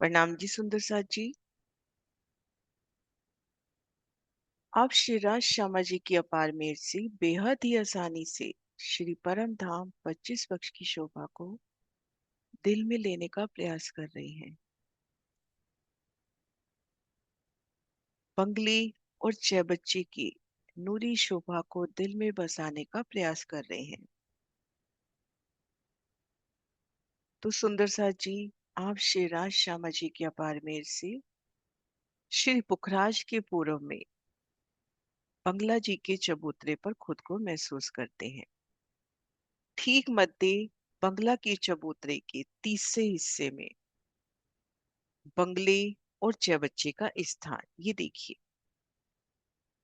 प्रणाम जी सुंदर साथ जी। आप श्री राज श्यामा जी की अपार मेहर से बेहद ही आसानी से श्री परम धाम 25 पक्ष की शोभा को दिल में लेने का प्रयास कर रही हैं। बंगले और छह बच्चे की नूरी शोभा को दिल में बसाने का प्रयास कर रहे हैं। तो सुंदर साथ जी, आप श्री राज श्यामा जी की अपार मेहर से श्री पुखराज के पूर्व में बंगला जी के चबूतरे पर खुद को महसूस करते हैं। ठीक मध्य बंगला के चबूतरे के तीसरे हिस्से में बंगले और छह बच्चे का स्थान ये देखिए।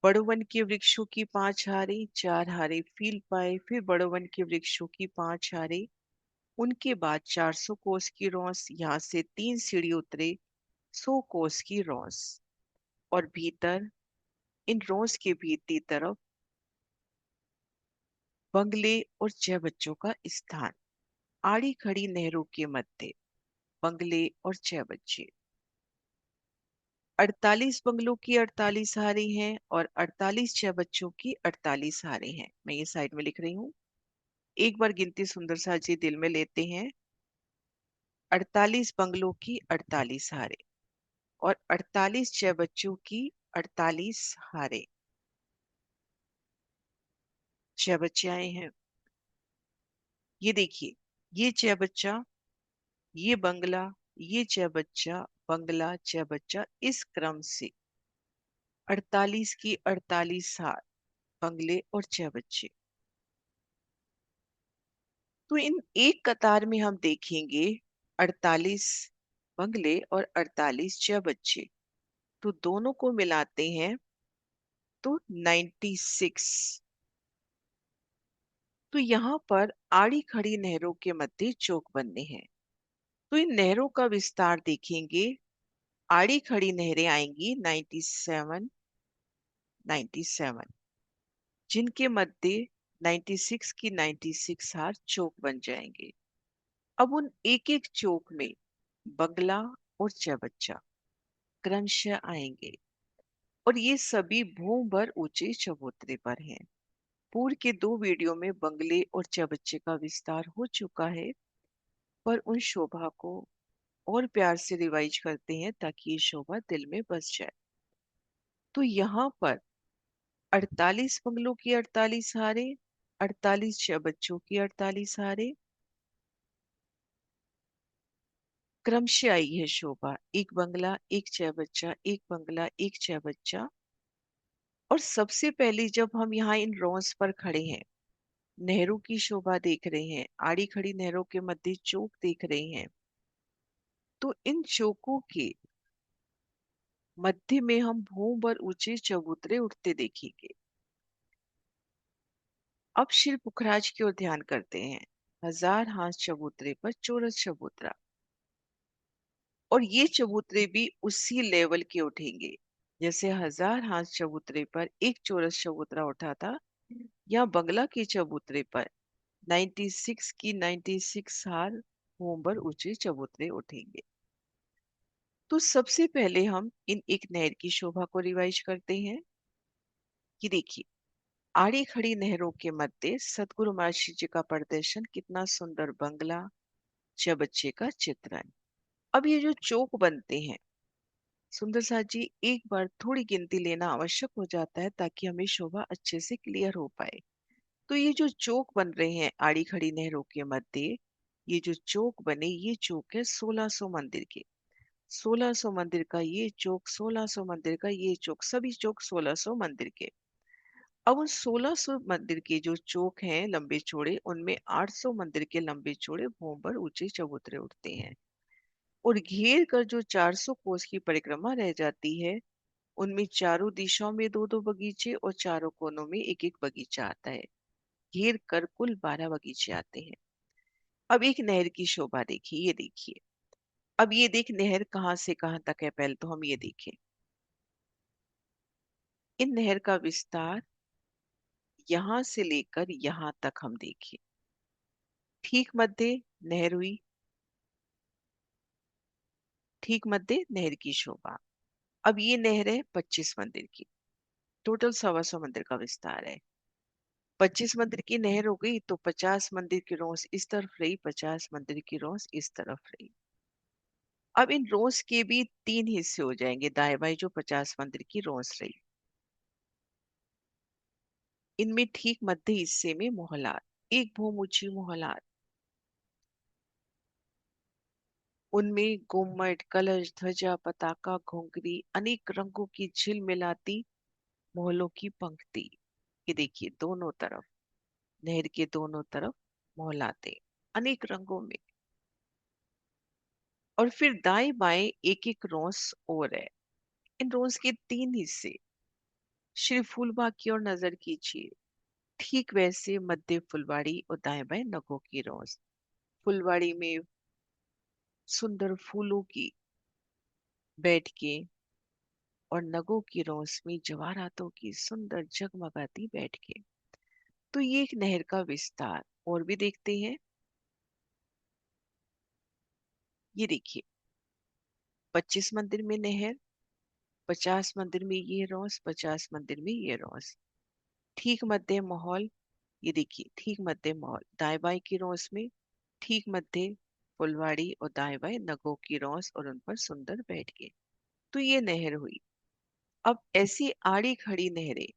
बड़ो वन के वृक्षों की पांच हारे, चार हारे फील पाए, फिर बड़ो वन के वृक्षों की पांच हारे, उनके बाद 400 कोस की रौस, यहाँ से 3 सीढ़ी उतरे 100 कोस की रौस, और भीतर इन रौस के भीतरी तरफ बंगले और छह बच्चों का स्थान। आड़ी खड़ी नहरों के मध्य बंगले और छह बच्चे। 48 बंगलों की 48 हारें हैं और 48 छह बच्चों की 48 हारें हैं। मैं ये साइड में लिख रही हूँ। एक बार गिनती सुंदर सा जी दिल में लेते हैं। 48 बंगलों की 48 हारें और 48 छह बच्चों की 48 हारें। छह बच्चे आए हैं। ये देखिए, ये छह बच्चा, ये बंगला, ये छह बच्चा, बंगला, छह बच्चा, इस क्रम से 48 की 48 हार बंगले और छह बच्चे। तो इन एक कतार में हम देखेंगे 48 बंगले और 48 छह बच्चे, तो दोनों को मिलाते हैं तो 96। तो यहाँ पर आड़ी खड़ी नहरों के मध्य चौक बनने हैं। तो इन नहरों का विस्तार देखेंगे। आड़ी खड़ी नहरें आएंगी 97, 97, जिनके मध्य 96 की 96 हार चौक बन जाएंगे। अब उन एक एक चौक में बंगला और छह बच्चा क्रमशः आएंगे, और ये सभी भूम भर ऊंचे चबूतरे पर हैं। पूर्व के दो वीडियो में बंगले और चबच्चे का विस्तार हो चुका है, पर उन शोभा को और प्यार से रिवाइज करते हैं ताकि ये शोभा दिल में बस जाए। तो यहाँ पर 48 बंगलों की 48 हारे, 48 चबच्चों की 48 हारे, क्रमशः आई है शोभा। एक बंगला, एक छह बच्चा, एक बंगला, एक छह बच्चा। और सबसे पहले जब हम यहाँ इन रोंस पर खड़े हैं, नहरों की शोभा देख रहे हैं, आड़ी खड़ी नहरों के मध्य चौक देख रहे हैं, तो इन चौकों के मध्य में हम भूम भर ऊंचे चबूतरे उठते देखेंगे। अब श्री पुखराज की ओर ध्यान करते हैं। 1000 हाथ चबूतरे पर चौरस चबूतरा, और ये चबूतरे भी उसी लेवल के उठेंगे जैसे 1000 हाथ चबूतरे पर एक चौरस चबूतरा उठा था। या बंगला के चबूतरे पर 96 की 96 हार होमबर ऊंचे चबूतरे उठेंगे। तो सबसे पहले हम इन एक नहर की शोभा को रिवाइज करते हैं कि देखिए, आड़ी खड़ी नहरों के मध्य सतगुरु महर्षि जी का प्रदर्शन, कितना सुंदर बंगला, चबच्चे का चित्रण। अब ये जो चौक बनते हैं सुंदर साथ जी, एक बार थोड़ी गिनती लेना आवश्यक हो जाता है ताकि हमें शोभा अच्छे से क्लियर हो पाए। तो ये जो चौक बन रहे हैं आड़ी खड़ी नहरों के मध्य, ये जो चौक बने, ये चौक है 1600 मंदिर के। 1600 मंदिर का ये चौक, 1600 मंदिर का ये चौक, सभी चौक 1600 मंदिर के। अब उन 1600 मंदिर के जो चौक हैं लंबे चौड़े, उनमें 800 मंदिर के लंबे चौड़े भूमभर ऊंचे चबूतरे उठते हैं, और घेर कर जो 400 कोस की परिक्रमा रह जाती है, उनमें चारों दिशाओं में दो दो बगीचे और चारों कोनों में एक एक बगीचा आता है। घेर कर कुल 12 बगीचे आते हैं। अब एक नहर की शोभा देखिए, ये देखिए। अब ये देख नहर कहाँ से कहाँ तक है, पहले तो हम ये देखें। इन नहर का विस्तार यहां से लेकर यहां तक हम देखें। ठीक मध्य नहर हुई, ठीक मध्य नहर की शोभा। अब ये नहर है 25 मंदिर की। टोटल 125 मंदिर का विस्तार है। 25 मंदिर की नहर हो गई तो 50 मंदिर की रोस इस तरफ रही, 50 मंदिर की रोस इस तरफ रही। अब इन रोस के भी तीन हिस्से हो जाएंगे, दाएं बाएं जो 50 मंदिर की रोस रही। इनमें ठीक मध्य हिस्से में मोहलात, एक भूम ऊंची मोहलात, उनमें गुम्मट, कलश, ध्वजा, पताका, घुंघरी, अनेक रंगों की झिलमिलाती मोहलों की पंक्ति। ये देखिए दोनों तरफ, नहर के दोनों तरफ मोहलाते अनेक रंगों में। और फिर दाएं बाएं एक एक रोस और है। इन रोस के तीन हिस्से। श्री फूलबाग की ओर नजर कीजिए। ठीक वैसे मध्य फुलवाड़ी और दाएं बाएं नगों की रोस। फुलवाड़ी में सुंदर फूलों की बैठ के, और नगों की रोस में जवाहरातों की सुंदर जगमगाती बैठ के। तो ये एक नहर का विस्तार और भी देखते हैं। ये देखिए 25 मंदिर में नहर, 50 मंदिर में ये रोस, 50 मंदिर में ये रोस। ठीक मध्य माहौल। ये देखिए ठीक मध्य माहौल, दाएं बाएं की रोस में ठीक मध्य फुलवाड़ी और दाएं बाएं नगों की रोस और उन पर सुंदर बैठ के। तो ये नहर हुई। अब ऐसी आड़ी खड़ी नहरें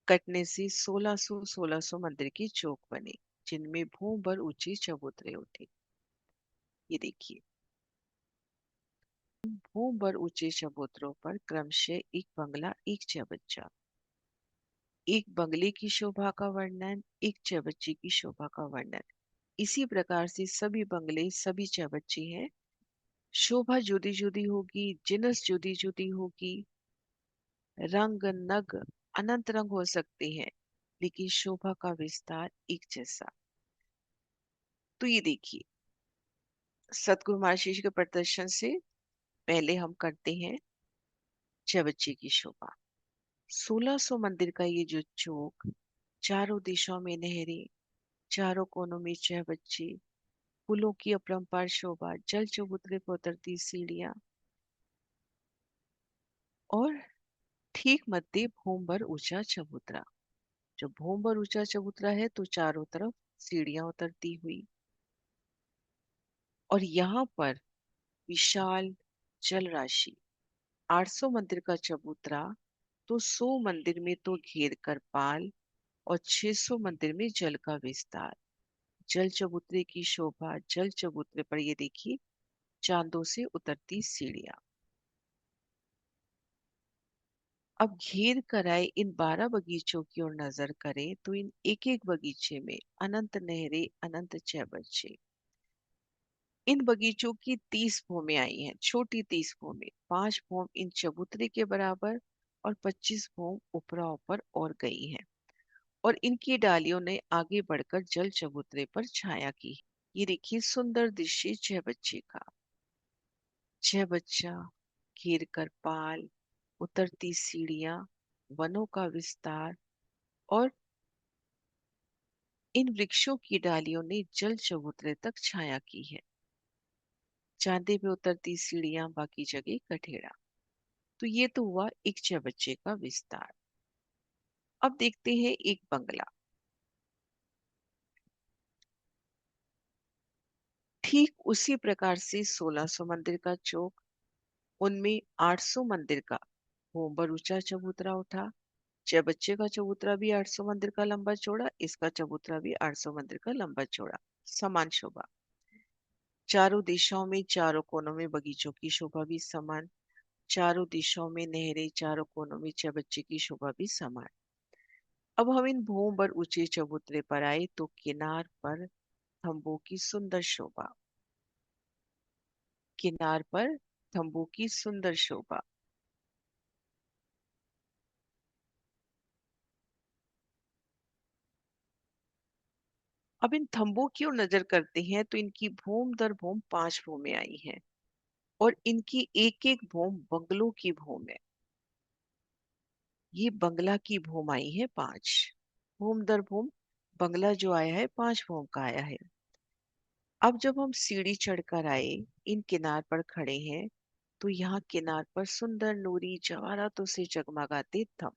कटने से 1600 मंदिर की चौक बने, जिनमें भूं भर ऊंचे चबूतरे उठे। ये देखिए भूं भर ऊंचे चबूतरों पर क्रमशः एक बंगला, एक चबच्चा, एक बंगले की शोभा का वर्णन, एक चबच्चे की शोभा का वर्णन। इसी प्रकार से सभी बंगले, सभी चबच्चे हैं। शोभा जुदी जुदी होगी, जिनस जुदी जुदी होगी, रंग नग अनंत रंग हो सकते हैं, लेकिन शोभा का विस्तार एक जैसा। तो ये देखिए सतगुरु महाराज के प्रदर्शन से पहले हम करते हैं चबच्चे की शोभा। 1600 मंदिर का ये जो चौक, चारों दिशाओं में नहरें, चारों कोनों में चबच्चे, फूलों की अपरंपार शोभा, जल चबूतरे पर उतरती सीढ़ियां, और ठीक मध्य भूमभर ऊंचा चबूतरा। जब भूमभर ऊंचा चबूतरा है तो चारों तरफ सीढ़ियां उतरती हुई, और यहाँ पर विशाल जल राशि। 800 मंदिर का चबूतरा तो 100 मंदिर में तो घेर कर पाल, और 600 मंदिर में जल का विस्तार। जल चबूतरे की शोभा, जल चबूतरे पर ये देखिए चांदों से उतरती सीढ़ियां। अब घेर कर आए इन 12 बगीचों की ओर नजर करें तो इन एक एक बगीचे में अनंत नहरें, अनंत चबच्चे। इन बगीचों की 30 भूमें आई हैं, छोटी 30 भूमें, 5 भूम इन चबूतरे के बराबर और 25 भूम ऊपरा ऊपर और गई हैं, और इनकी डालियों ने आगे बढ़कर जल चबूतरे पर छाया की। ये देखिए सुंदर दृश्य छह बच्चे का। छह बच्चा, घेर कर पाल, उतरती सीढ़ियां, वनों का विस्तार, और इन वृक्षों की डालियों ने जल चबूतरे तक छाया की है। चांदे पे उतरती सीढ़ियां, बाकी जगह कठेड़ा। तो ये तो हुआ एक चबच्चे का विस्तार। अब देखते हैं एक बंगला। ठीक उसी प्रकार से 1600 मंदिर का चौक, उनमें 800 मंदिर का भूमभर ऊंचा चबूतरा उठा। चबच्चे का चबूतरा भी 800 मंदिर का लंबा चौड़ा, इसका चबूतरा भी 800 मंदिर का लंबा चौड़ा, समान शोभा। चारों दिशाओं में, चारों कोनों में बगीचों की शोभा भी समान। चारों दिशाओं में नहरें, चारों कोनों में चबच्चे की शोभा भी समान। अब हम इन भूम पर ऊंचे चबूतरे पर आए तो किनार पर तंबू की सुंदर शोभा। किनार पर तंबू की सुंदर शोभा। अब इन तंबू की ओर नजर करते हैं तो इनकी भूम दर भूम 5 भूमें आई हैं, और इनकी एक एक भूम बंगलों की भूम है। ये बंगला की भूम आई है 5। भूम दर भूम बंगला जो आया है 5 भूम का आया है। अब जब हम सीढ़ी चढ़कर आए, इन किनार पर खड़े हैं, तो यहाँ किनार पर सुंदर नूरी जवाहरातों से जगमगाते थम,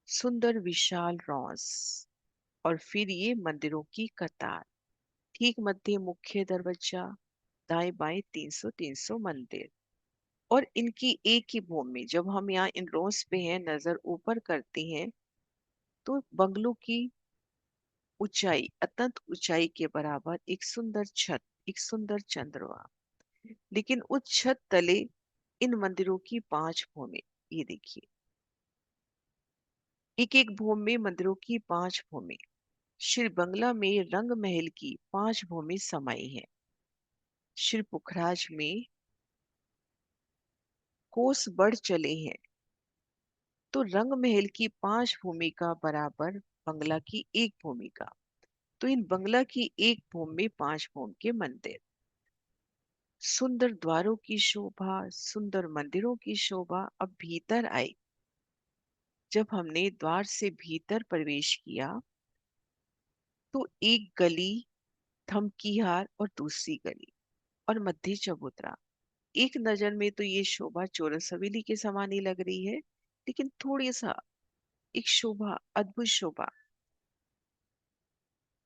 सुंदर विशाल रॉस, और फिर ये मंदिरों की कतार। ठीक मध्य मुख्य दरवाजा, दाएं बाएं 300 मंदिर, और इनकी एक ही भूमि। जब हम यहाँ इन रोज पे हैं, नजर ऊपर करते हैं, तो बंगलों की ऊंचाई, अत्यंत ऊंचाई के बराबर एक सुंदर छत, एक सुंदर चंद्रमा। लेकिन उस छत तले इन मंदिरों की 5 भूमि। ये देखिए, एक एक भूमि में मंदिरों की 5 भूमि। श्री बंगला में रंग महल की 5 भूमि समाई है। श्री पुखराज में कोस बढ़ चले हैं, तो रंग महल की 5 भूमि का बराबर बंगला की 1 भूमि का। तो इन बंगला की 1 भूमि में 5 भूमि के मंदिर। सुंदर द्वारों की शोभा, सुंदर मंदिरों की शोभा। अब भीतर आई। जब हमने द्वार से भीतर प्रवेश किया, तो एक गली थमकीहार और दूसरी गली और मध्य चबूतरा। एक नजर में तो ये शोभा चौरस हवेली के समान ही लग रही है, लेकिन थोड़ी सा एक शोभा, अद्भुत शोभा।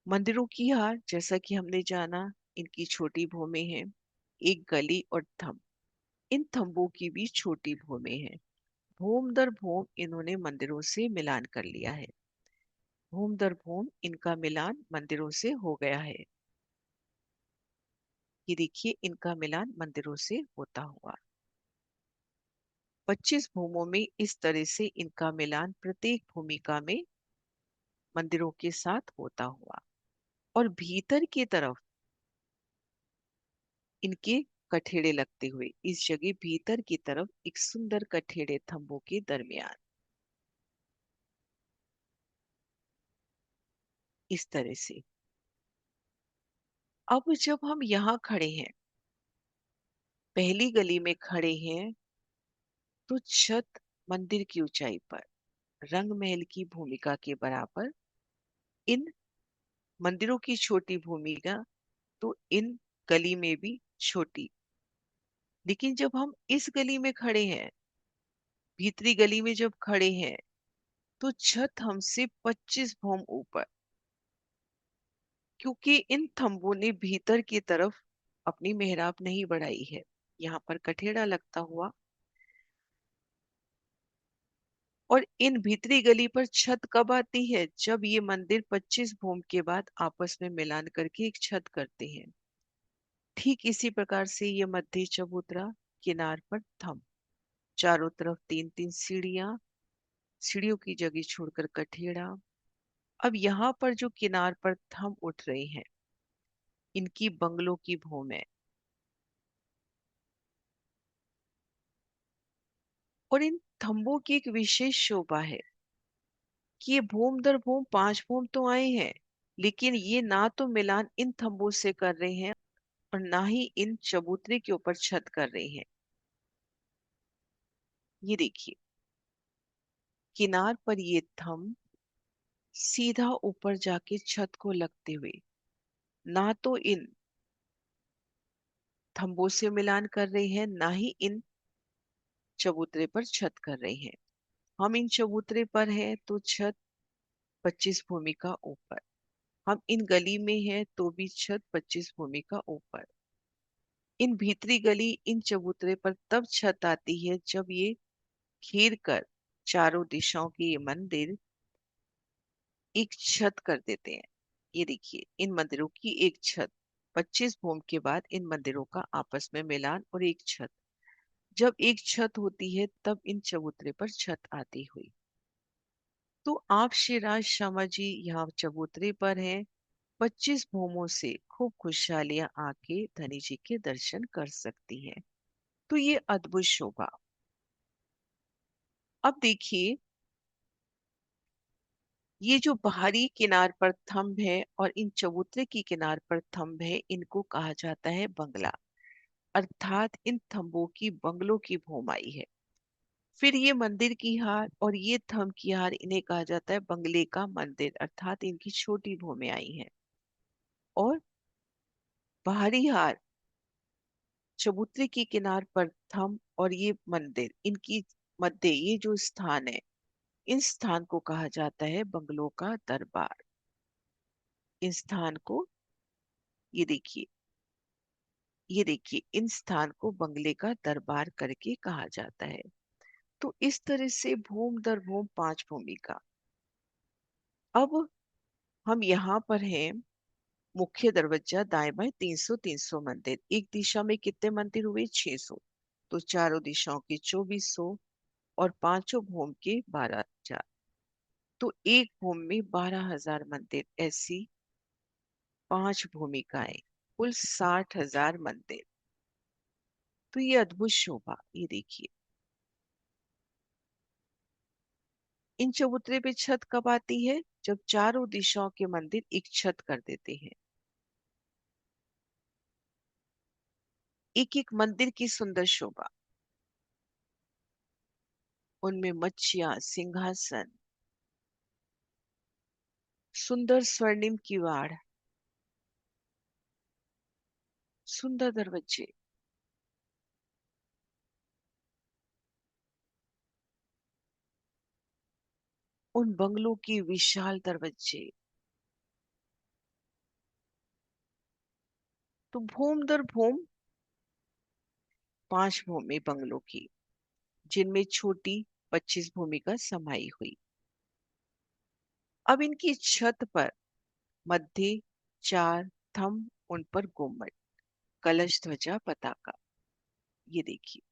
मंदिरों की हार, जैसा कि हमने जाना, इनकी छोटी भूमि है। एक गली और थंब, इन थंबों की भी छोटी भूमि है। भूम दर भूम इन्होंने मंदिरों से मिलान कर लिया है। भूम दर भूम इनका मिलान मंदिरों से हो गया है। ये देखिए, इनका मिलान मंदिरों से होता हुआ। 25 भूमों में इस तरह से इनका मिलान प्रत्येक भूमिका में मंदिरों के साथ होता हुआ। और भीतर की तरफ इनके कठेड़े लगते हुए, इस जगह भीतर की तरफ एक सुंदर कठेड़े थंबों के दरमियान, इस तरह से। अब जब हम यहाँ खड़े हैं, पहली गली में खड़े हैं, तो छत मंदिर की ऊंचाई पर रंग महल की भूमिका के बराबर, इन मंदिरों की छोटी भूमिका तो इन गली में भी छोटी। लेकिन जब हम इस गली में खड़े हैं, भीतरी गली में जब खड़े हैं, तो छत हमसे 25 भूम ऊपर, क्योंकि इन थंबों ने भीतर की तरफ अपनी मेहराब नहीं बढ़ाई है। यहाँ पर कठेड़ा लगता हुआ, और इन भीतरी गली पर छत कब आती है? जब ये मंदिर 25 भूम के बाद आपस में मिलान करके एक छत करते हैं। ठीक इसी प्रकार से ये मध्य चबूतरा, किनार पर थंब, चारों तरफ 3 3 सीढ़ियां, सीढ़ियों की जगह छोड़कर कठेड़ा। अब यहाँ पर जो किनार पर थंब उठ रहे हैं, इनकी बंगलों की भूम है। और इन थंबों की एक विशेष शोभा है कि ये भूम दर भूम 5 भूम तो आए हैं, लेकिन ये ना तो मिलान इन थंबों से कर रहे हैं, और ना ही इन चबूतरे के ऊपर छत कर रहे हैं। ये देखिए, किनार पर ये थंब सीधा ऊपर जाके छत को लगते हुए, ना तो इन थंबों से मिलान कर रहे हैं, ना ही इन चबूतरे पर छत कर रहे हैं। हम इन चबूतरे पर हैं तो छत 25 भूमि का ऊपर, हम इन गली में हैं तो भी छत 25 भूमि का ऊपर। इन भीतरी गली, इन चबूतरे पर तब छत आती है जब ये घेर कर चारों दिशाओं के ये मंदिर एक छत कर देते हैं। ये देखिए, इन मंदिरों की एक छत, 25 भूम के बाद इन मंदिरों का आपस में मिलान और एक छत। जब एक छत होती है, तब इन चबूतरे पर छत आती हुई। तो आप शिराज शर्मा जी यहाँ चबूतरे पर हैं। 25 भूमों से खूब खुशहालियां आके धनी जी के दर्शन कर सकती हैं। तो ये अद्भुत शोभा। अब देखिए, ये जो बाहरी किनार पर थंब है और इन चबूतरे की किनार पर थंब है, इनको कहा जाता है बंगला। अर्थात इन थंबों की बंगलों की भूमाई है। फिर ये मंदिर की हार और ये थंब की हार, इन्हें कहा जाता है बंगले का मंदिर, अर्थात इनकी छोटी भूमि आई है। और बाहरी हार चबूतरे की किनार पर थम और ये मंदिर, इनकी मध्य ये जो स्थान है, इन स्थान को कहा जाता है बंगलों का दरबार। इन स्थान को, ये देखिए, ये देखिए, इन स्थान को बंगले का दरबार करके कहा जाता है। तो इस तरह से भूम दर भूम पांच भूमिका। अब हम यहाँ पर हैं, मुख्य दरवाजा दाएं बाएं 300 मंदिर, एक दिशा में कितने मंदिर हुए? 600। तो चारों दिशाओं के 2400 और पांचों भूम के 12,000। तो एक भूम में 12,000 मंदिर, ऐसी पांच भूमिकाएं, कुल 60,000 मंदिर। तो ये अद्भुत शोभा, ये देखिए। इन चबूतरे पे छत कब आती है? जब चारों दिशाओं के मंदिर एक छत कर देते हैं। एक एक मंदिर की सुंदर शोभा, उनमें मच्छियां, सिंहासन, सुंदर स्वर्णिम किवाड़, सुंदर दरवाजे, उन बंगलों की विशाल दरवाजे। तो भूम दर भूम पांच भूमि बंगलों की, जिनमें छोटी 25 भूमिका समाई हुई। अब इनकी छत पर मध्य चार थंब, उन पर गुम्बद, कलश, ध्वजा, पताका। ये देखिए।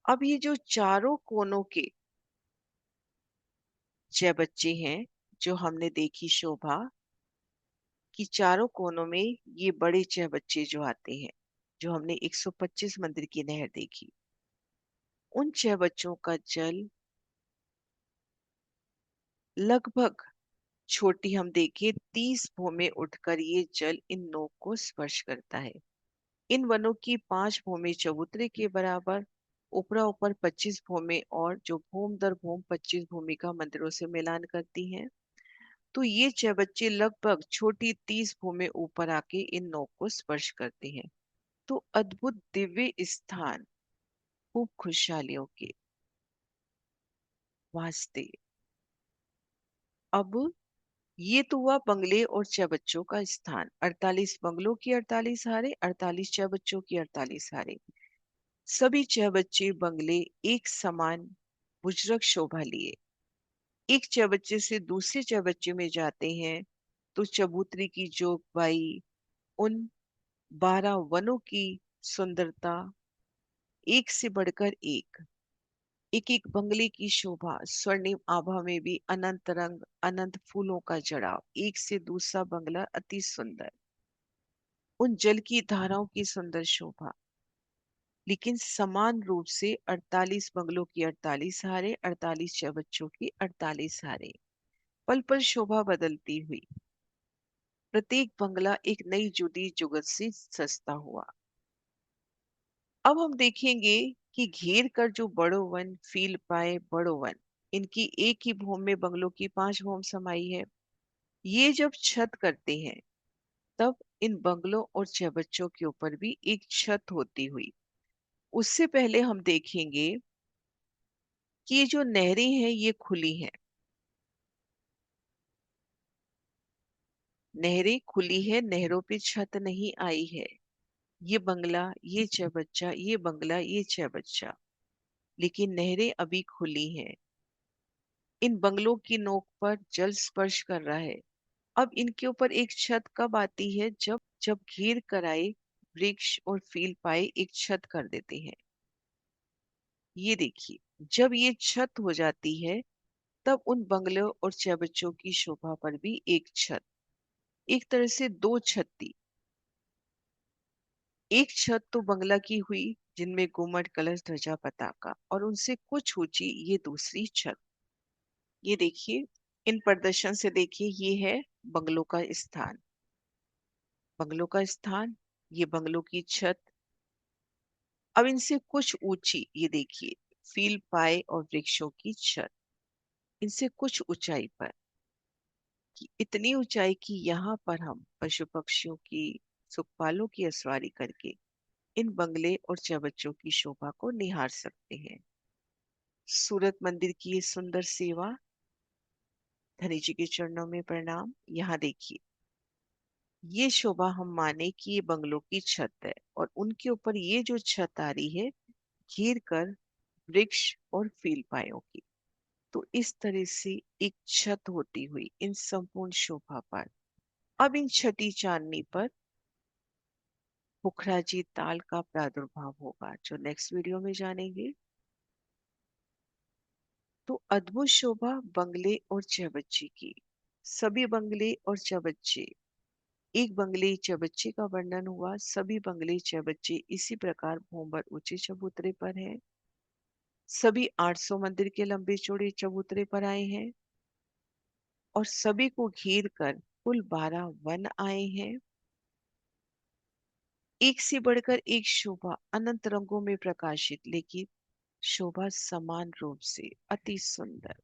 अब ये जो चारों कोनों के छह बच्चे हैं, जो हमने देखी शोभा कि चारों कोनों में ये बड़े छह बच्चे जो आते हैं, जो हमने 125 मंदिर की नहर देखी, उन छह बच्चों का जल लगभग, छोटी हम देखें, 30 भौमें उठकर ये जल इन नोक को स्पर्श करता है। इन वनों की 5 भौमें चबूतरे के बराबर, ऊपरा ऊपर 25 भौमें, और जो भूम दर भूम 25 भूमि का मंदिरों से मिलान करती हैं। तो ये छह बच्चे लगभग छोटी 30 भूमि ऊपर आके इन नोक को स्पर्श करते हैं। तो अद्भुत दिव्य स्थान, खूब खुशहालियों के वास्ते। अब ये तो हुआ बंगले और छह बच्चों का स्थान। 48 बंगलों की 48 हारे, 48 छह बच्चों की 48 हारे। सभी छह बच्चे बंगले एक समान बुजरक शोभा लिए एक चबच्चे से दूसरे चबच्चे में जाते हैं। तो चबूतरी की जोगबाई, उन 12 वनों की सुंदरता, एक से बढ़कर एक, एक एक बंगले की शोभा, स्वर्णिम आभा में भी अनंत रंग, अनंत फूलों का जड़ाव, एक से दूसरा बंगला अति सुंदर, उन जल की धाराओं की सुंदर शोभा। लेकिन समान रूप से 48 बंगलों की 48 हारे, 48 चबच्चों की 48 हारे, पल पल शोभा बदलती हुई। प्रत्येक बंगला एक नई जुदी जुगत से सस्ता हुआ। अब हम देखेंगे कि घेर कर जो बड़ो वन फील पाए बड़ो वन, इनकी एक ही भूमि में बंगलों की 5 भूमि समाई है। ये जब छत करते हैं, तब इन बंगलों और चबच्चों के ऊपर भी एक छत होती हुई। उससे पहले हम देखेंगे कि ये जो नहरें हैं ये खुली हैं। नहरें खुली है, नहरों पे छत नहीं आई है। ये बंगला, ये चबच्चा, ये बंगला, ये चबच्चा, लेकिन नहरें अभी खुली हैं। इन बंगलों की नोक पर जल स्पर्श कर रहा है। अब इनके ऊपर एक छत कब आती है? जब जब घेर कर आए वृक्ष और फील पाए एक छत कर देते हैं। ये देखिए, जब ये छत हो जाती है, तब उन बंगलों और चबच्चों की शोभा पर भी एक छत, एक तरह से दो छत थी। एक छत तो बंगला की हुई, जिनमें गुम्मट, कलश, ध्वजा, पताका, और उनसे कुछ ऊंची ये दूसरी छत। ये देखिए, इन प्रदर्शन से देखिए, ये है बंगलों का स्थान। बंगलों का स्थान, ये बंगलों की छत। अब इनसे कुछ ऊंची, ये देखिए, फील पाए और वृक्षों की छत, इनसे कुछ ऊंचाई पर। इतनी ऊंचाई की यहाँ पर हम पशु पक्षियों की, सुखपालों की असवारी करके इन बंगले और चबच्चों की शोभा को निहार सकते हैं। सूरत मंदिर की ये सुंदर सेवा, धनी जी के चरणों में प्रणाम। यहाँ देखिए, ये शोभा हम माने कि ये बंगलों की छत है, और उनके ऊपर ये जो छत आ रही है घेर कर वृक्ष और फील पायों की। तो इस तरह से एक छत होती हुई इन संपूर्ण शोभा पर। अब इन छठी चांदनी पर पुखराजी ताल का प्रादुर्भाव होगा, जो नेक्स्ट वीडियो में जानेंगे। तो अद्भुत शोभा बंगले और चौबच्चे की। सभी बंगले और चौबच्चे, एक बंगले चौबच्चे का वर्णन हुआ। सभी बंगले चौबच्चे इसी प्रकार भूमर ऊंचे चबूतरे पर हैं। सभी 800 मंदिर के लंबे चौड़े चबूतरे पर आए हैं, और सभी को घेर कर कुल 12 वन आए हैं। एक से बढ़कर एक शोभा अनंत रंगों में प्रकाशित, लेकिन शोभा समान रूप से अति सुंदर।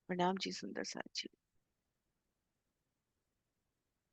प्रणाम जी सुंदर साथ जी।